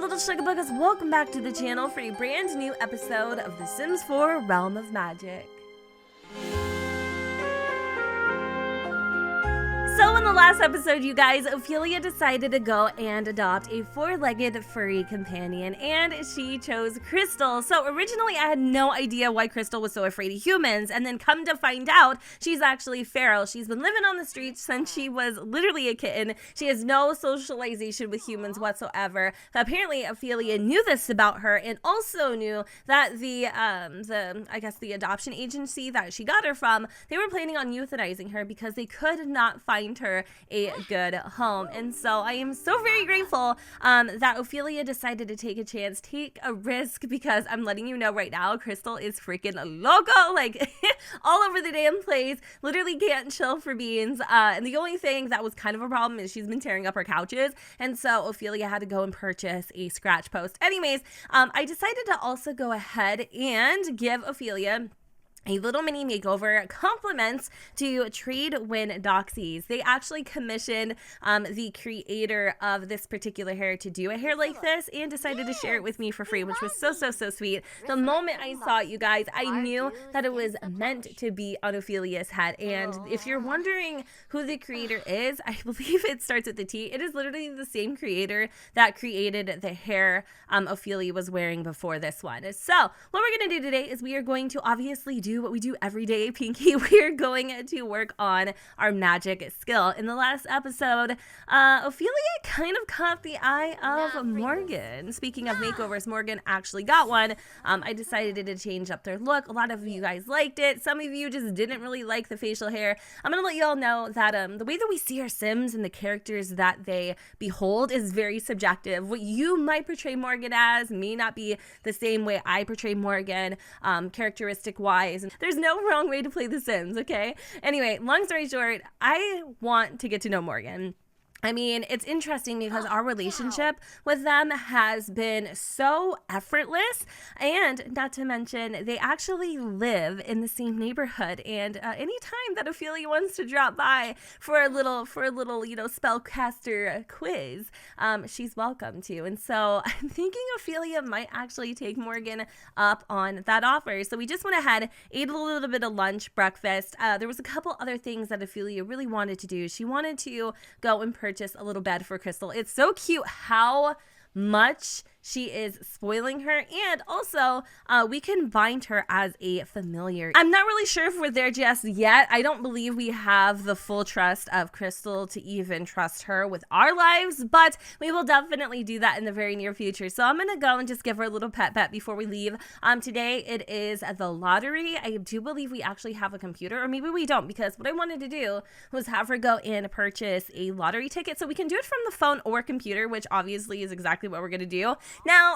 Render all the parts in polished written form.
little sugar buggers, welcome back to the channel for a brand new episode of The Sims 4 Realm of Magic. So in the last episode, you guys, Ophelia decided to go and adopt a four-legged furry companion, and she chose Crystal. So originally, I had no idea why Crystal was so afraid of humans, and then come to find out, she's actually feral. She's been living on the streets since she was literally a kitten. She has no socialization with humans whatsoever. But apparently, Ophelia knew this about her, and also knew that the adoption agency that she got her from, they were planning on euthanizing her because they could not find her a good home. And so I am so very grateful that Ophelia decided to take a chance, take a risk, because I'm letting you know right now, Crystal is freaking loco, like all over the damn place, literally can't chill for beans. And the only thing that was kind of a problem is she's been tearing up her couches, and so Ophelia had to go and purchase a scratch post. Anyways, I decided to also go ahead and give Ophelia a little mini makeover, compliments to Trade Win Doxies. They actually commissioned the creator of this particular hair to do a hair like this and decided to share it with me for free, which was so sweet. The moment I saw it, you guys, I knew that it was meant to be on Ophelia's head. And if you're wondering who the creator is, I believe it starts with the T. It is literally the same creator that created the hair Ophelia was wearing before this one. So what we're going to do today is we are going to obviously do what we do every day, Pinky. We're going to work on our magic skill. In the last episode, Ophelia kind of caught the eye of Morgyn. Speaking of makeovers, Morgyn actually got one. I decided to change up their look. A lot of you guys liked it. Some of you just didn't really like the facial hair. I'm going to let you all know that the way that we see our Sims and the characters that they behold is very subjective. What you might portray Morgyn as may not be the same way I portray Morgyn, characteristic wise. There's no wrong way to play The Sims, okay? Anyway, long story short, I want to get to know Morgyn. I mean, it's interesting because our relationship with them has been so effortless, and not to mention, they actually live in the same neighborhood. And anytime that Ophelia wants to drop by for a little, spellcaster quiz, she's welcome to. And so I'm thinking Ophelia might actually take Morgyn up on that offer. So we just went ahead, ate a little bit of lunch, breakfast. There was a couple other things that Ophelia really wanted to do. She wanted to go and purchase a little bed for Crystal. It's so cute how much she is spoiling her, and also we can bind her as a familiar. I'm not really sure if we're there just yet. I don't believe we have the full trust of Crystal to even trust her with our lives, but we will definitely do that in the very near future. So I'm gonna go and just give her a little pet before we leave. Today it is the lottery. I do believe we actually have a computer, or maybe we don't, because what I wanted to do was have her go and purchase a lottery ticket, so we can do it from the phone or computer, which obviously is exactly what we're gonna do. Now,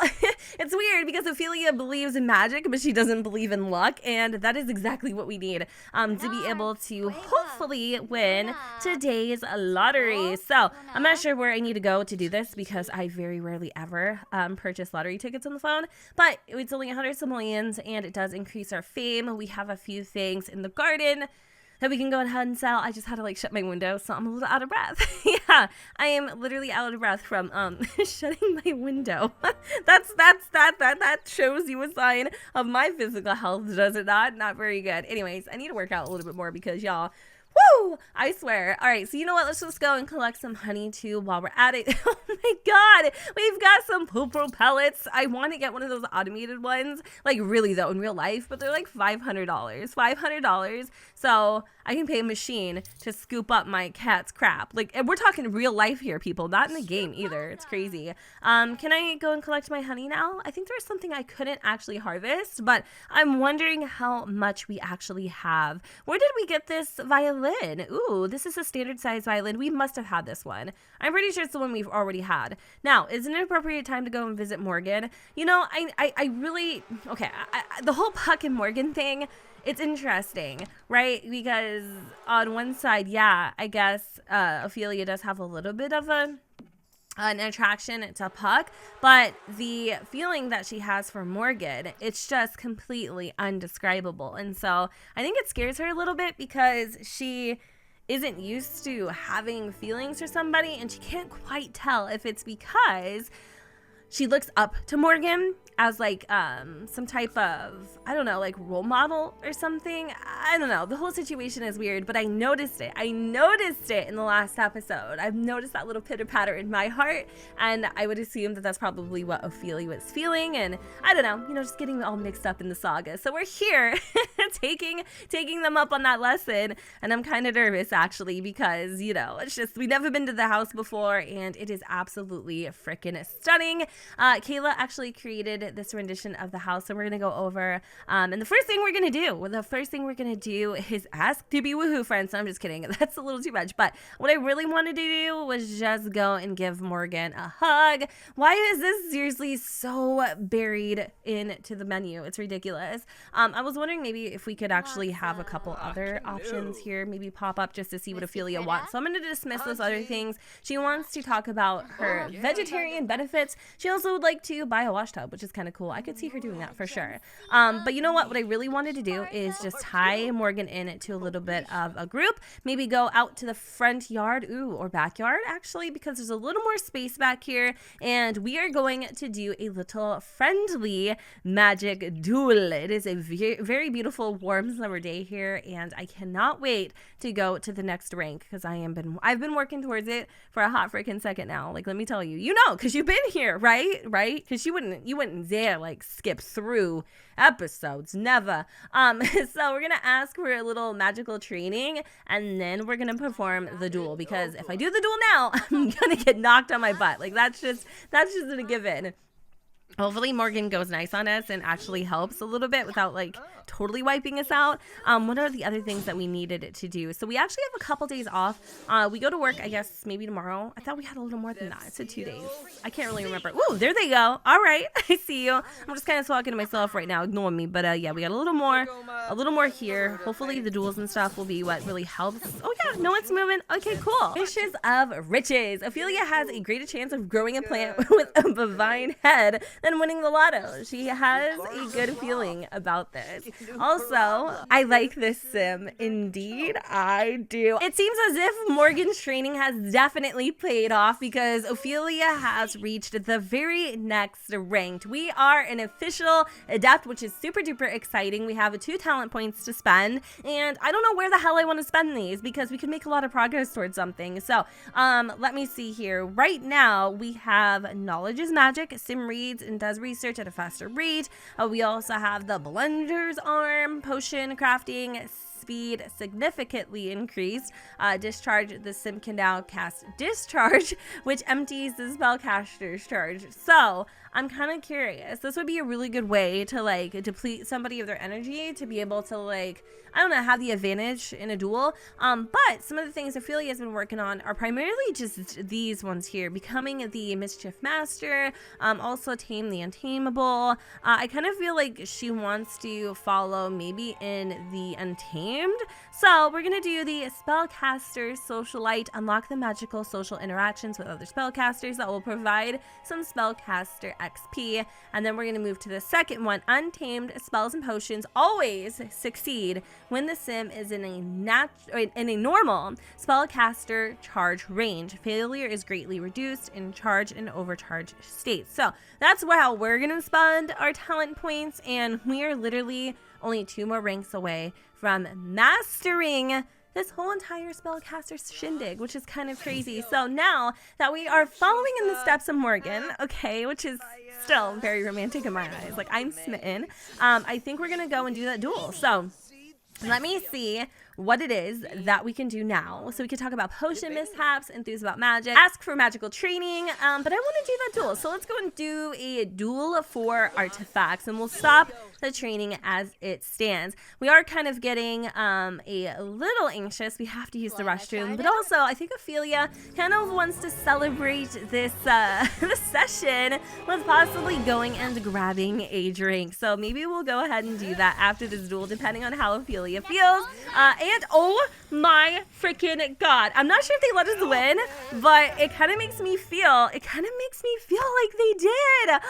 it's weird because Ophelia believes in magic, but she doesn't believe in luck, and that is exactly what we need to be able to hopefully win today's lottery. So, I'm not sure where I need to go to do this because I very rarely ever purchase lottery tickets on the phone, but it's only 100 simoleons, and it does increase our fame. We have a few things in the garden that we can go ahead and sell. I just had to shut my window, so I'm a little out of breath. Yeah, I am literally out of breath from shutting my window. That shows you a sign of my physical health, does it not? Not very good. Anyways, I need to work out a little bit more because y'all, woo! I swear. All right, so you know what? Let's just go and collect some honey too while we're at it. Oh my god, we've got some poop pellets. I want to get one of those automated ones, like really though, in real life, but they're like $500. $500. So I can pay a machine to scoop up my cat's crap. Like, and we're talking real life here, people, not in the game either. It's crazy. Can I go and collect my honey now? I think there's something I couldn't actually harvest, but I'm wondering how much we actually have. Where did we get this violin? Ooh, this is a standard size violin. We must have had this one. I'm pretty sure it's the one we've already had. Now, is it an appropriate time to go and visit Morgyn? You know, I really, okay, the whole Puck and Morgyn thing, it's interesting, right? Because on one side, yeah, I guess Ophelia does have a little bit of an attraction to Puck, but the feeling that she has for Morgyn, it's just completely undescribable. And so I think it scares her a little bit because she isn't used to having feelings for somebody, and she can't quite tell if it's because she looks up to Morgyn as like some type of, I don't know, like role model or something. I don't know. The whole situation is weird, but I noticed it. I noticed it in the last episode. I've noticed that little pitter patter in my heart, and I would assume that that's probably what Ophelia was feeling. And I don't know, you know, just getting all mixed up in the saga. So we're here taking them up on that lesson, and I'm kind of nervous actually because, you know, it's just, we've never been to the house before, and it is absolutely freaking stunning. Kayla actually created this rendition of the house, and we're gonna go over and the first thing we're gonna do is ask to be woohoo friends. So I'm just kidding, that's a little too much, but what I really wanted to do was just go and give Morgyn a hug. Why is this seriously so buried into the menu? It's ridiculous. I was wondering maybe if we could actually have a couple other options here maybe pop up just to see what Ophelia wants. So I'm gonna dismiss those other things. She wants to talk about her vegetarian benefits. She also would like to buy a wash tub, which is kind of cool. I could see her doing that for sure. But you know what I really wanted to do is just tie Morgyn in to a little bit of a group, maybe go out to the front yard, or backyard actually, because there's a little more space back here, and we are going to do a little friendly magic duel. It is a very beautiful warm summer day here, and I cannot wait to go to the next rank because I've been working towards it for a hot freaking second now. Like, let me tell you, because you've been here, right? Because you wouldn't dare like skip through episodes, never. So we're gonna ask for a little magical training, and then we're gonna perform the duel, because if I do the duel now, I'm gonna get knocked on my butt. Like, that's just a given. Hopefully Morgyn goes nice on us and actually helps a little bit without like totally wiping us out. What are the other things that we needed to do? So we actually have a couple days off. We go to work, I guess, maybe tomorrow. I thought we had a little more than that. So 2 days. I can't really remember. Ooh, there they go. All right. I see you. I'm just kind of talking to myself right now. Ignore me. But yeah, we got a little more here. Hopefully the duels and stuff will be what really helps. Oh yeah, no one's moving. Okay, cool. Wishes of riches. Ophelia has a greater chance of growing a plant with a bovine head than winning the lotto. She has a good feeling about this. Also, I like this sim. Indeed, I do. It seems as if Morgan's training has definitely paid off, because Ophelia has reached the very next ranked. We are an official adept, which is super duper exciting. We have 2 talent points to spend, and I don't know where the hell I want to spend these, because we could make a lot of progress towards something. So let me see here. Right now we have knowledge is magic. Sim reads and does research at a faster rate. We also have the blender's arm, potion crafting speed significantly increased. Discharge, the sim can now cast discharge, which empties the spellcaster's charge. So I'm kind of curious. This would be a really good way to like deplete somebody of their energy to be able to like, I don't know, have the advantage in a duel. But some of the things Ophelia has been working on are primarily just these ones here: becoming the mischief master, also tame the untamable. I kind of feel like she wants to follow maybe in the untamed. So we're gonna do the spellcaster socialite, unlock the magical social interactions with other spellcasters that will provide some spellcaster XP. And then we're gonna move to the second one: untamed spells and potions always succeed when the sim is in a normal spellcaster charge range. Failure is greatly reduced in charge and overcharge states. So that's how we're gonna spend our talent points, and we are literally only 2 more ranks away from mastering this whole entire spellcaster shindig, which is kind of crazy. So now that we are following in the steps of Morgyn, okay, which is still very romantic in my eyes, like I'm smitten, I think we're gonna go and do that duel. So let me see what it is that we can do now. So we could talk about potion mishaps, enthuse about magic, ask for magical training, but I want to do that duel. So let's go and do a duel for artifacts, and we'll stop the training as it stands. We are kind of getting a little anxious. We have to use the restroom, but also I think Ophelia kind of wants to celebrate this this session with possibly going and grabbing a drink. So maybe we'll go ahead and do that after this duel, depending on how Ophelia feels. And oh my freaking god, I'm not sure if they let us win, but it kind of makes me feel like they did.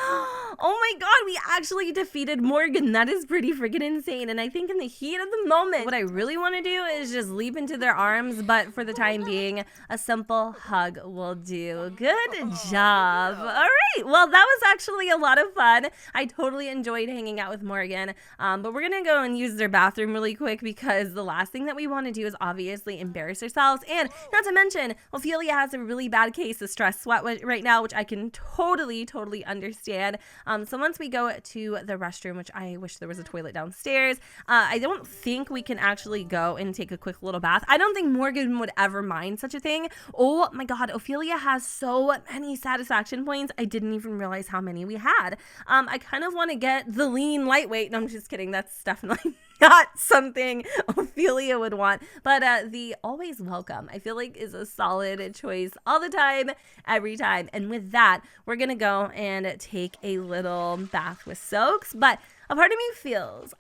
Oh my god, we actually defeated Morgyn. That is pretty freaking insane. And I think in the heat of the moment, what I really want to do is just leap into their arms, but for the time being, a simple hug will do. Good job. All right, well, that was actually a lot of fun. I totally enjoyed hanging out with Morgyn, but we're gonna go and use their bathroom really quick because the last thing that we want to do is obviously embarrass ourselves. And not to mention, Ophelia has a really bad case of stress sweat right now, which I can totally understand. So once we go to the restroom, which I wish there was a toilet downstairs, I don't think we can actually go and take a quick little bath. I don't think Morgyn would ever mind such a thing. Oh my god, Ophelia has so many satisfaction points. I didn't even realize how many we had. I kind of want to get the lean lightweight. No, I'm just kidding. That's definitely not something Ophelia would want. But the always welcome, I feel like, is a solid choice all the time, every time. And with that, we're going to go and take a little bath with soaks. But a part of me feels,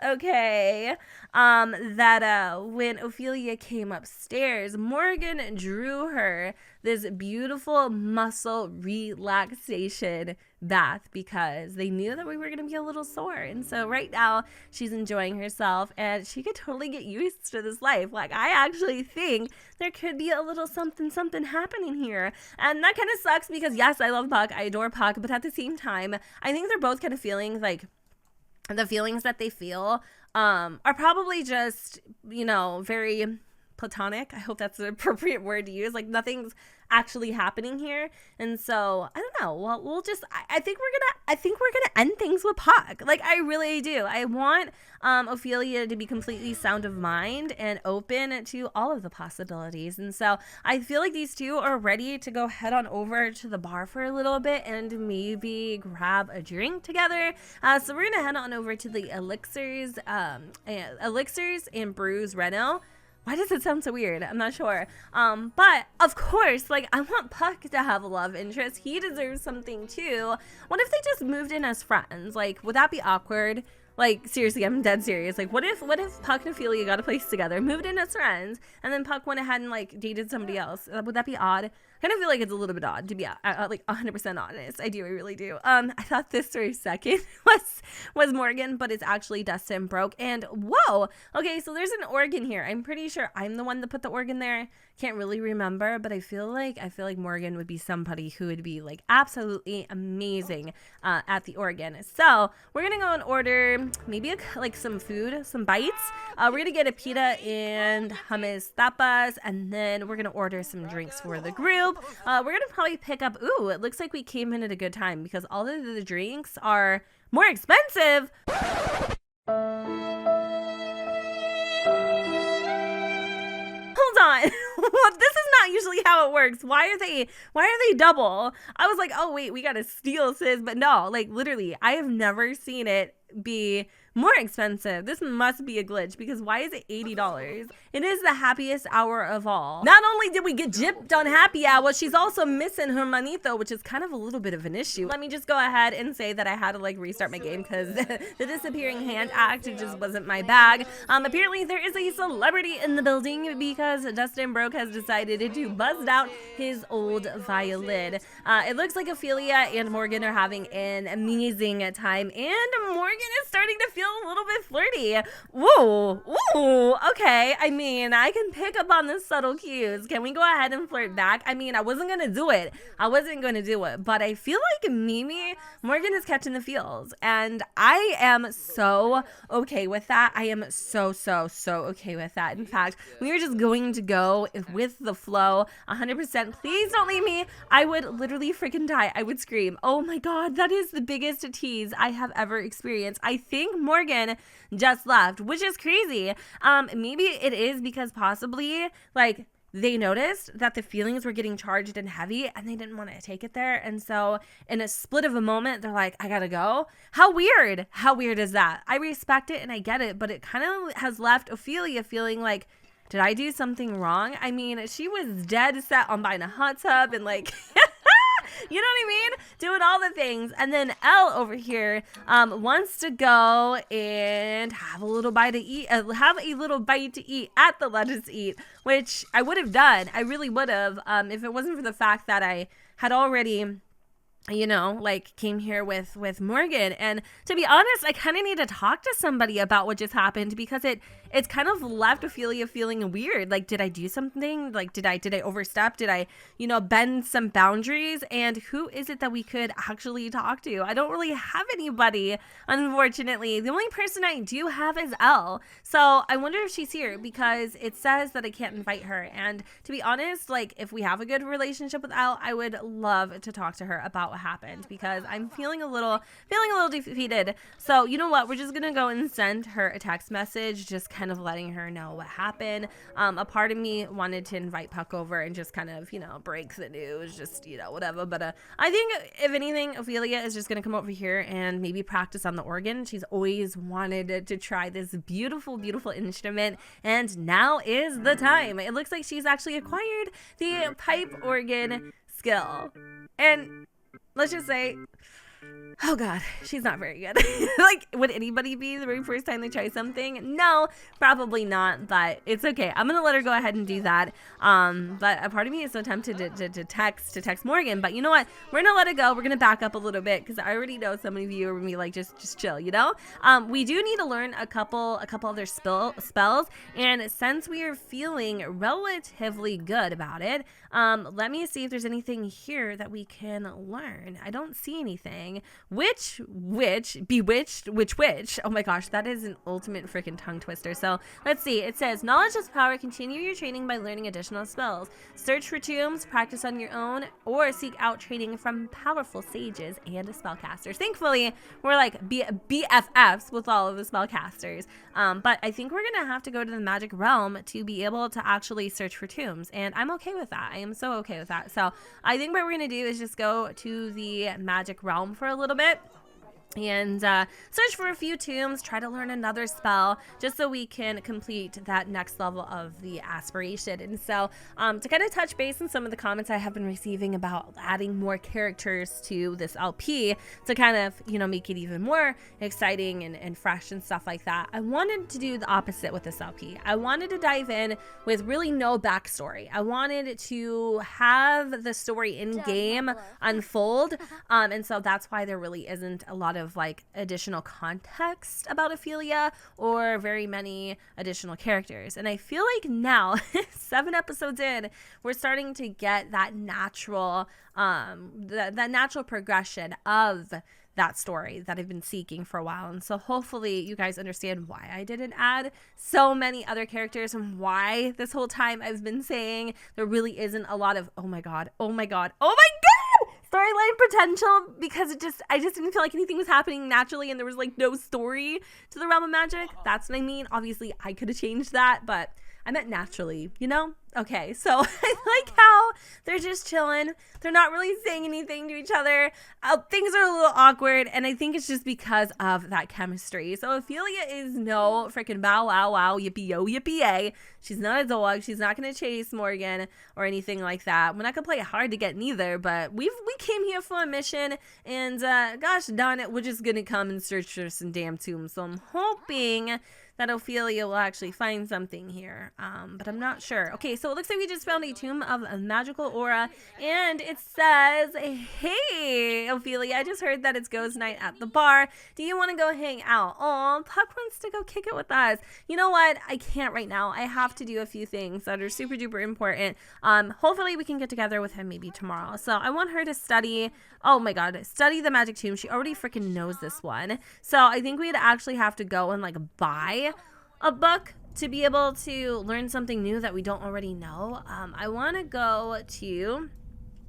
okay, that when Ophelia came upstairs, Morgyn drew her this beautiful muscle relaxation bath because they knew that we were going to be a little sore. And so right now she's enjoying herself and she could totally get used to this life. Like, I actually think there could be a little something happening here. And that kind of sucks because yes, I love Puck. I adore Puck. But at the same time, I think they're both kind of feeling like the feelings that they feel are probably just, you know, very platonic. I hope that's an appropriate word to use. Like, nothing's actually happening here. And so I don't know. Well, we'll just, I think we're gonna end things with Puck. Like, I really do. I want Ophelia to be completely sound of mind and open to all of the possibilities. And so I feel like these two are ready to go head on over to the bar for a little bit and maybe grab a drink together. So we're gonna head on over to the Elixirs and Brews Reno. Why does it sound so weird? I'm not sure. But of course, like, I want Puck to have a love interest. He deserves something too. What if they just moved in as friends? Like, would that be awkward? Like, seriously, I'm dead serious. Like, what if Puck and Ophelia got a place together, moved in as friends, and then Puck went ahead and, like, dated somebody else? Would that be odd? I kind of feel like it's a little bit odd, to be like 100% honest. I really do. I thought this for a second was Morgyn, but it's actually Dustin Broke. And whoa, okay, so there's an organ here. I'm pretty sure I'm the one that put the organ there. Can't really remember, but I feel like Morgyn would be somebody who would be like absolutely amazing at the organ. So we're gonna go and order maybe like some food, some bites. We're gonna get a pita and hummus tapas, and then we're gonna order some drinks for the group. We're gonna probably pick up, ooh, it looks like we came in at a good time because all of the drinks are more expensive. Hold on. Well, this is not usually how it works. Why are they double? I was like, oh wait, we gotta steal, sis. But no, like, literally, I have never seen it be more expensive. This must be a glitch because why is it $80? It is the happiest hour of all. Not only did we get gypped on happy hour, she's also missing her manito, which is kind of a little bit of an issue. Let me just go ahead and say that I had to like restart my game because the disappearing hand act just wasn't my bag. Apparently there is a celebrity in the building because Dustin Broke has decided to bust out his old violin. It looks like Ophelia and Morgyn are having an amazing time, and Morgyn is starting to feel a little bit flirty. Whoa, ooh, okay. I mean, I can pick up on the subtle cues. Can we go ahead and flirt back? I mean, I wasn't gonna do it, but I feel like maybe Morgyn is catching the feels, and I am so okay with that. I am so okay with that. In fact, we are just going to go with the flow 100%. Please don't leave me. I would literally freaking die. I would scream. Oh my god, that is the biggest tease I have ever experienced. I think Morgyn just left, which is crazy. Maybe it is because possibly like they noticed that the feelings were getting charged and heavy and they didn't want to take it there. And so in a split of a moment, they're like, I gotta go. How weird is that? I respect it and I get it, but it kind of has left Ophelia feeling like, did I do something wrong? I mean, she was dead set on buying a hot tub and like, you know what I mean? doing all the things. And then Elle over here wants to go and have a little bite to eat, at the Let's Eat, which I would have done. I really would have, if it wasn't for the fact that I had already, you know, like came here with Morgyn. And to be honest, I kind of need to talk to somebody about what just happened, because it's kind of left Ophelia feeling weird. Like, did I do something? Like, did I overstep? Did I, you know, bend some boundaries? And who is it that we could actually talk to? I don't really have anybody, unfortunately. The only person I do have is Elle. So I wonder if she's here, because it says that I can't invite her. And to be honest, like, if we have a good relationship with Elle, I would love to talk to her about what happened, because I'm feeling a little defeated. So you know what? We're just gonna go and send her a text message, just kind of letting her know what happened. A part of me wanted to invite Puck over and just kind of, you know, break the news, just, you know, whatever. But I think if anything, Ophelia is just gonna come over here and maybe practice on the organ. She's always wanted to try this beautiful instrument, and now is the time. It looks like she's actually acquired the pipe organ skill. And let's just say, oh God, she's not very good. Like, would anybody be the very first time they try something? No, probably not, but it's okay. I'm gonna let her go ahead and do that. But a part of me is so tempted to text Morgyn, but you know what? We're gonna let it go. We're gonna back up a little bit, because I already know some of you are gonna be like, just chill, you know? We do need to learn a couple other spells, and since we are feeling relatively good about it, let me see if there's anything here that we can learn. I don't see anything. Bewitched, which, oh my gosh, that is an ultimate freaking tongue twister. So let's see. It says, knowledge is power. Continue your training by learning additional spells. Search for tombs, practice on your own, or seek out training from powerful sages and spellcasters. Thankfully, we're like BFFs with all of the spellcasters. But I think we're gonna have to go to the magic realm to be able to actually search for tombs, and I'm okay with that. I am so okay with that. So I think what we're gonna do is just go to the magic realm for a little bit and search for a few tombs, try to learn another spell, just so we can complete that next level of the aspiration. And so to kind of touch base on some of the comments I have been receiving about adding more characters to this LP to kind of, you know, make it even more exciting and fresh and stuff like that, I wanted to do the opposite with this LP. I wanted to dive in with really no backstory. I wanted to have the story in game unfold, and so that's why there really isn't a lot of like additional context about Ophelia or very many additional characters. And I feel like now 7 episodes in, we're starting to get that natural that natural progression of that story that I've been seeking for a while. And so hopefully you guys understand why I didn't add so many other characters, and why this whole time I've been saying there really isn't a lot of oh my god storyline potential, because I just didn't feel like anything was happening naturally, and there was like no story to the realm of magic. That's what I mean. Obviously I could have changed that, but I meant naturally, you know? Okay, so I like how they're just chilling. They're not really saying anything to each other. Things are a little awkward, and I think it's just because of that chemistry. So Ophelia is no freaking bow wow wow yippee yo yippee yay. She's not a dog. She's not gonna chase Morgyn or anything like that. We're not gonna play hard to get neither, but we came here for a mission, and gosh darn it, we're just gonna come and search for some damn tombs. So I'm hoping that Ophelia will actually find something here, but I'm not sure. Okay, so it looks like we just found a tomb of a magical aura, and it says, hey, Ophelia, I just heard that it's ghost night at the bar. Do you want to go hang out? Aw, Puck wants to go kick it with us. You know what? I can't right now. I have to do a few things that are super duper important. Hopefully we can get together with him maybe tomorrow. So I want her to study, oh my god, study the magic tomb. She already freaking knows this one. So I think we'd actually have to go and like buy a book to be able to learn something new that we don't already know. I want to go to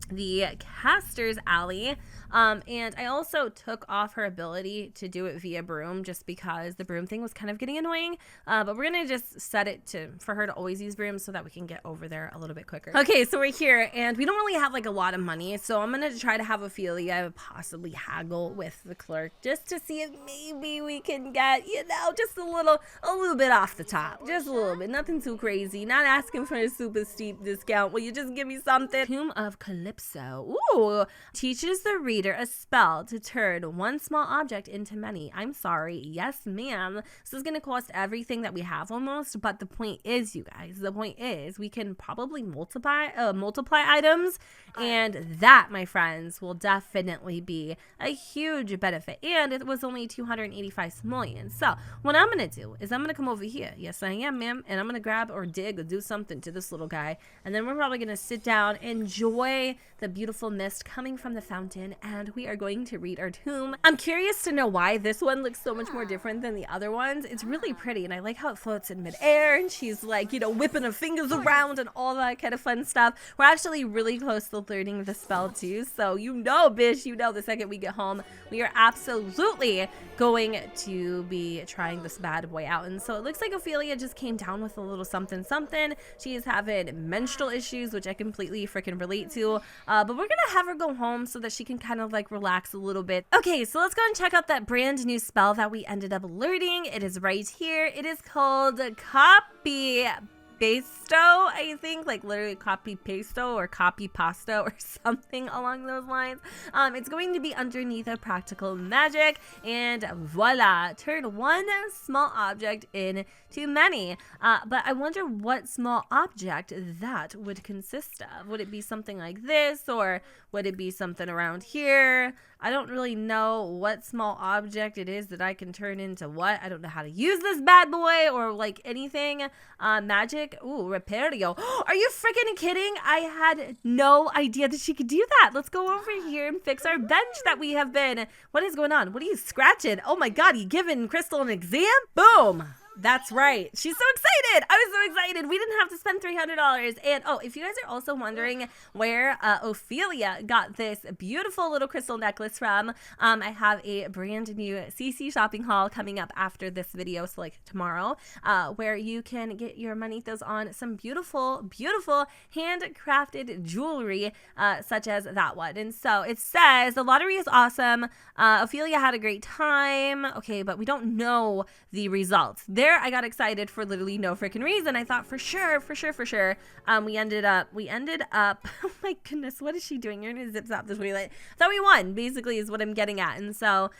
the Caster's Alley, and I also took off her ability to do it via broom, just because the broom thing was kind of getting annoying, but we're gonna just set it for her to always use brooms so that we can get over there a little bit quicker. Okay, so we're here, and we don't really have like a lot of money, so I'm gonna try to have Ophelia possibly haggle with the clerk just to see if maybe we can get, you know, just a little bit off the top, just a little bit, nothing too crazy, not asking for a super steep discount. Will you just give me something? Tomb of Calypso. calypso. Ooh, teaches the reader a spell to turn one small object into many. I'm sorry. Yes, ma'am. This is going to cost everything that we have almost, but the point is, you guys, the point is we can probably multiply items, and that, my friends, will definitely be a huge benefit. And it was only 285 simoleons. So what I'm going to do is I'm going to come over here. Yes, I am, ma'am. And I'm going to grab or dig or do something to this little guy. And then we're probably going to sit down, enjoy the beautiful mist coming from the fountain, and we are going to read our tomb. I'm curious to know why this one looks so much more different than the other ones. It's really pretty, and I like how it floats in midair, and she's like, you know, whipping her fingers around and all that kind of fun stuff. We're actually really close to learning the spell too, so you know, bitch, you know, the second we get home, we are absolutely going to be trying this bad boy out. And so it looks like Ophelia just came down with a little something something. She is having menstrual issues, which I completely freaking relate to, but we're gonna have her go home so that she can kind of like relax a little bit. Okay, so let's go and check out that brand new spell that we ended up learning. It is right here. It is called Copy Pasto, I think, like literally copy pasto or copy pasta or something along those lines. It's going to be underneath a practical magic, and voila, turn one small object into many. But I wonder what small object that would consist of. Would it be something like this, or would it be something around here? I don't really know what small object it is that I can turn into what. I don't know how to use this bad boy or like anything. Magic. Ooh, Repario. Are you freaking kidding? I had no idea that she could do that. Let's go over here and fix our bench that we have been. What is going on? What are you scratching? Oh my God, you giving Crystal an exam? Boom. That's right. She's so excited. I was so excited. We didn't have to spend $300. And oh, if you guys are also wondering where Ophelia got this beautiful little crystal necklace from, I have a brand new CC shopping haul coming up after this video, so like tomorrow, where you can get your manitos on some beautiful, beautiful handcrafted jewelry, such as that one. And so it says the lottery is awesome. Ophelia had a great time. Okay, but we don't know the results. There, I got excited for literally no freaking reason. I thought for sure. We ended up, oh my goodness, what is she doing? You're gonna zip zap the toilet. I thought we won, basically, is what I'm getting at. And so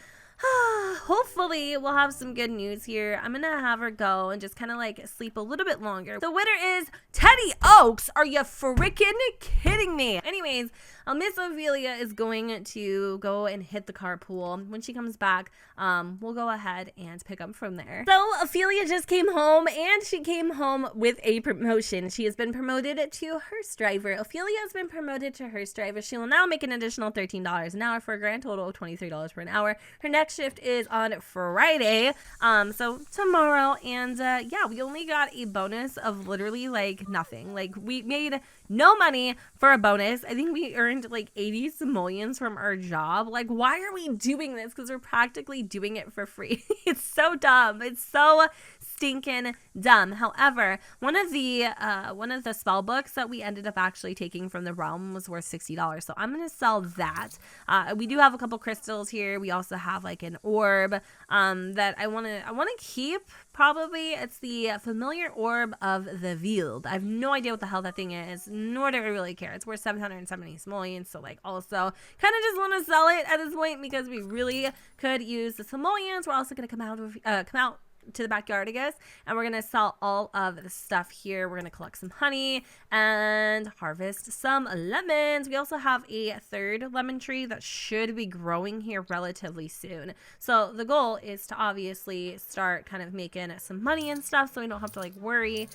hopefully we'll have some good news here. I'm gonna have her go and just kind of like sleep a little bit longer. The winner is Teddy Oaks. Are you freaking kidding me? Anyways, Miss Ophelia is going to go and hit the carpool. When she comes back, we'll go ahead and pick up from there. So Ophelia just came home, and she came home with a promotion. She has been promoted to hearse driver. Ophelia has been promoted to hearse driver. She will now make an additional $13 an hour for a grand total of $23 per an hour. Her next shift is on Friday, so tomorrow. And yeah, we only got a bonus of literally like nothing. Like, we made no money for a bonus. I think we earned like 80 simoleons from our job. Like, why are we doing this? Because we're practically doing it for free. It's so dumb. It's so stinking dumb. However, one of the spell books that we ended up actually taking from the realm was worth $60. So I'm gonna sell that. We do have a couple crystals here. We also have like an orb that I wanna keep. Probably it's the familiar orb of the Wild. I have no idea what the hell that thing is, nor do I really care. It's worth 770 simoleons, so like also kind of just want to sell it at this point because we really could use the simoleons. We're also gonna come out to the backyard, I guess, and we're gonna sell all of the stuff here. We're gonna collect some honey and harvest some lemons. We also have a third lemon tree that should be growing here relatively soon. So the goal is to obviously start kind of making some money and stuff, so we don't have to like worry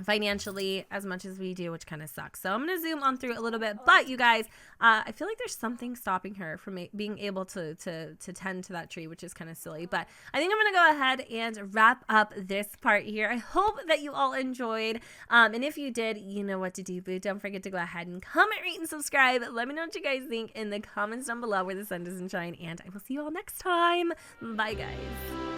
financially as much as we do, which kind of sucks. So I'm gonna zoom on through a little bit, but you guys, I feel like there's something stopping her from being able to tend to that tree, which is kind of silly. But I think I'm gonna go ahead and wrap up this part here. I hope that you all enjoyed, and if you did, you know what to do, boo. Don't forget to go ahead and comment, rate, and subscribe. Let me know what you guys think in the comments down below where the sun doesn't shine, and I will see you all next time. Bye, guys.